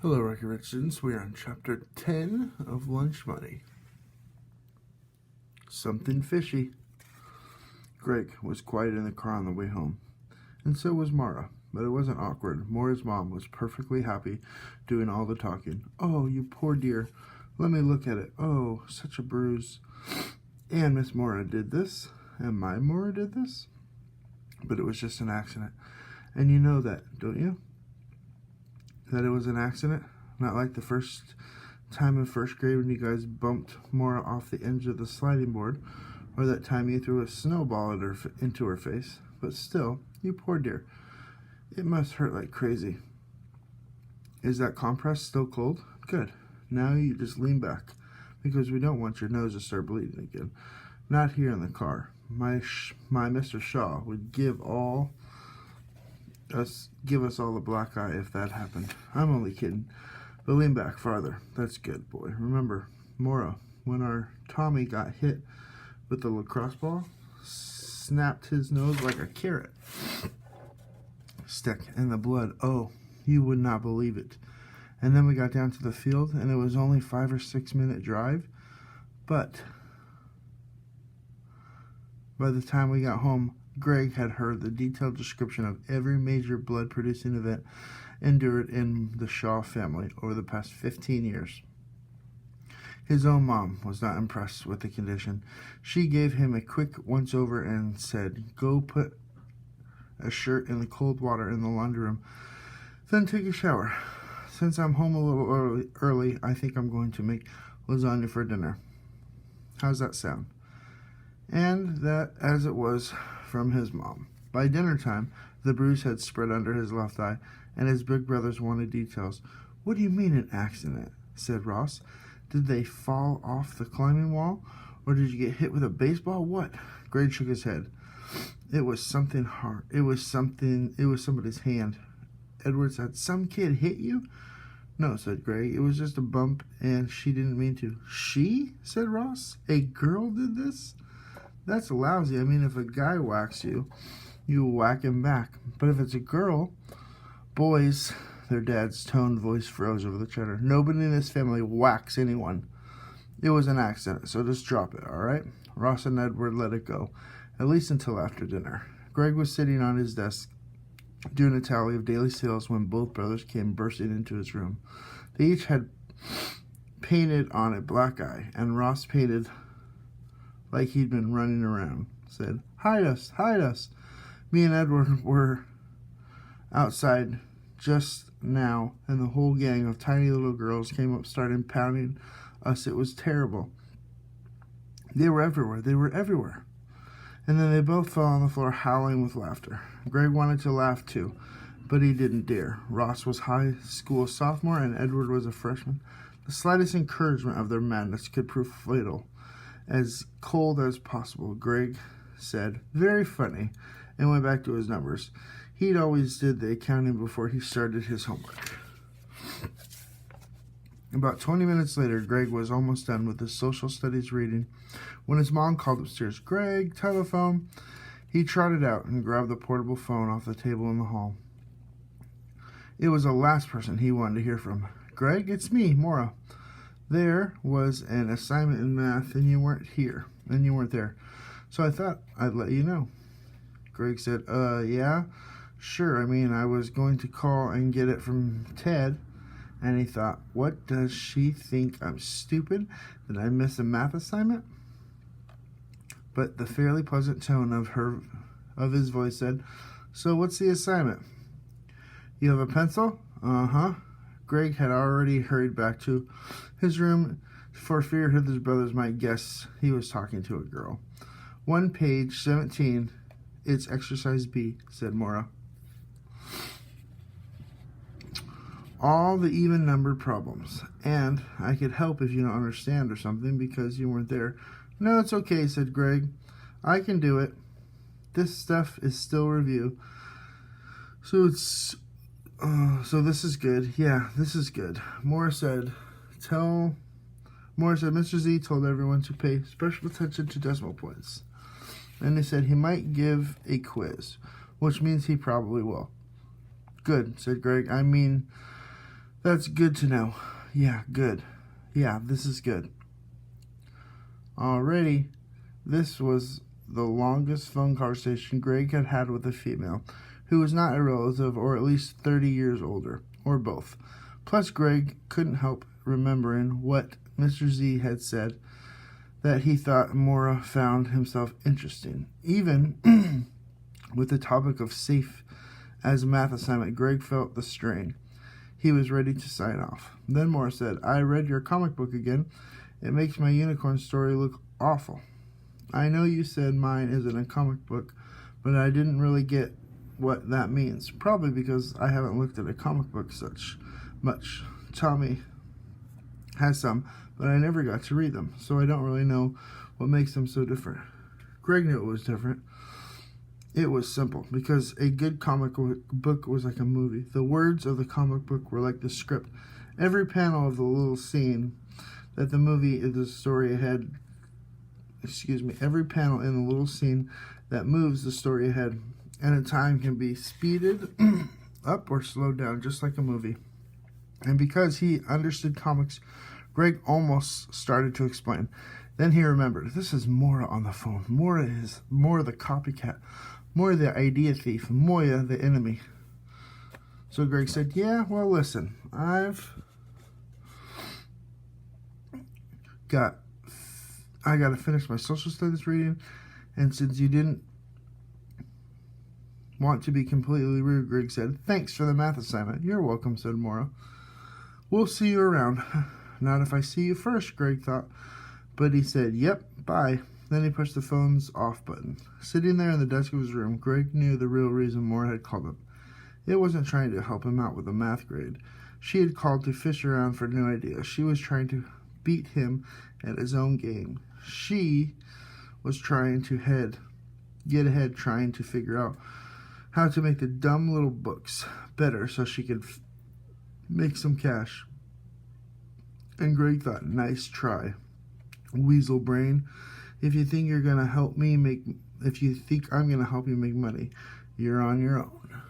Hello, Rocky Red students. We are on Chapter 10 of Lunch Money. Something fishy. Greg was quiet in the car on the way home, and so was Mara, but it wasn't awkward. Mora's mom was perfectly happy doing all the talking. "Oh, you poor dear. Let me look at it. Oh, such a bruise. And Miss Mora did this, and my Mora did this. But it was just an accident. And you know that, don't you? That it was an accident, not like the first time in first grade when you guys bumped Mora off the edge of the sliding board, or that time you threw a snowball into her face. But still, you poor dear, it must hurt like crazy. Is that compress still cold? Good. Now you just lean back, because we don't want your nose to start bleeding again. Not here in the car. My Mr. Shaw would give us all the black eye if that happened. I'm only kidding. But lean back farther. That's good, boy. Remember, Mora, when our Tommy got hit with the lacrosse ball, snapped his nose like a carrot. Stuck in the blood. Oh, you would not believe it. And then we got down to the field, and it was only 5 or 6 minute drive. But by the time we got home, Greg had heard the detailed description of every major blood-producing event endured in the Shaw family over the past 15 years. His own mom was not impressed with the condition. She gave him a quick once-over and said, "Go put a shirt in the cold water in the laundry room, then take a shower. Since I'm home a little early, I think I'm going to make lasagna for dinner. How's that sound?" And that, as it was, from his mom. By dinner time, the bruise had spread under his left eye, and his big brothers wanted details. "What do you mean an accident?" said Ross. "Did they fall off the climbing wall? Or did you get hit with a baseball? What?" Greg shook his head. "It was something hard. It was somebody's hand." Edward said, "Some kid hit you?" "No," said Greg. "It was just a bump, and she didn't mean to." "She?" said Ross. "A girl did this? That's lousy. I mean, if a guy whacks you, you whack him back. But if it's a girl..." "Boys," their dad's toned voice froze over the chatter, "nobody in this family whacks anyone. It was an accident, so just drop it, all right?" Ross and Edward let it go, at least until after dinner. Greg was sitting on his desk, doing a tally of daily sales when both brothers came bursting into his room. They each had painted on a black eye, and Ross painted like he'd been running around, said, "Hide us, hide us." Me and Edward were outside just now, and the whole gang of tiny little girls came up, started pounding us. It was terrible. They were everywhere. And then they both fell on the floor, howling with laughter. Greg wanted to laugh too, but he didn't dare. Ross was high school sophomore, and Edward was a freshman. The slightest encouragement of their madness could prove fatal. As cold as possible, Greg said, "Very funny," and went back to his numbers. He'd always did the accounting before he started his homework. About 20 minutes later, Greg was almost done with his social studies reading when his mom called upstairs. "Greg, telephone." He trotted out and grabbed the portable phone off the table in the hall. It was the last person he wanted to hear from. "Greg, it's me, Mora. There was an assignment in math, and you weren't there. So I thought I'd let you know." Greg said, Yeah? Sure, I mean, I was going to call and get it from Ted." And he thought, "What, does she think I'm stupid? Did I miss a math assignment?" But the fairly pleasant tone of his voice said, "So what's the assignment? You have a pencil?" "Uh-huh." Greg had already hurried back to his room for fear his brothers might guess he was talking to a girl. Page 17. It's exercise B," said Mora. "All the even-numbered problems. And I could help if you don't understand or something because you weren't there." "No, it's okay," said Greg. "I can do it. This stuff is still review. So this is good." "Yeah, this is good." Mora said, "Mr. Z told everyone to pay special attention to decimal points. And they said he might give a quiz, which means he probably will." "Good," said Greg. "I mean, That's good to know. Yeah, good. Yeah, this is good. Already, this was the longest phone conversation Greg had had with a female who was not a relative or at least 30 years older, or both. Plus, Greg couldn't help remembering what Mr. Z had said that he thought Maura found himself interesting. Even with the topic of safe as a math assignment, Greg felt the strain. He was ready to sign off. Then Maura said, I read your comic book again. It makes my unicorn story look awful. I know you said mine isn't a comic book, but I didn't really get what that means. Probably because I haven't looked at a comic book such much. Tommy has some, but I never got to read them, so I don't really know what makes them so different. Greg knew it was different. It was simple, because a good comic book was like a movie. The words of the comic book were like the script. Every panel of the little scene that the movie is the story ahead. Every panel in the little scene that moves the story ahead, and a time can be speeded up or slowed down, just like a movie. And because he understood comics, Greg almost started to explain. Then he remembered, this is Maura on the phone. Maura the copycat. Maura the idea thief. Moya the enemy. So Greg said, yeah, well, listen, I got to finish my social studies reading, and since you didn't want to be completely rude, Greg said, thanks for the math assignment. You're welcome, said Maura. We'll see you around. Not if I see you first, Greg thought. But he said, yep, bye. Then he pushed the phone's off button. Sitting there in the desk of his room, Greg knew the real reason Maura had called him. It wasn't trying to help him out with a math grade. She had called to fish around for new ideas. She was trying to beat him at his own game. She was trying to get ahead, trying to figure out how to make the dumb little books better so she could make some cash. And Greg thought, nice try, weasel brain. If you think I'm gonna help you make money, you're on your own.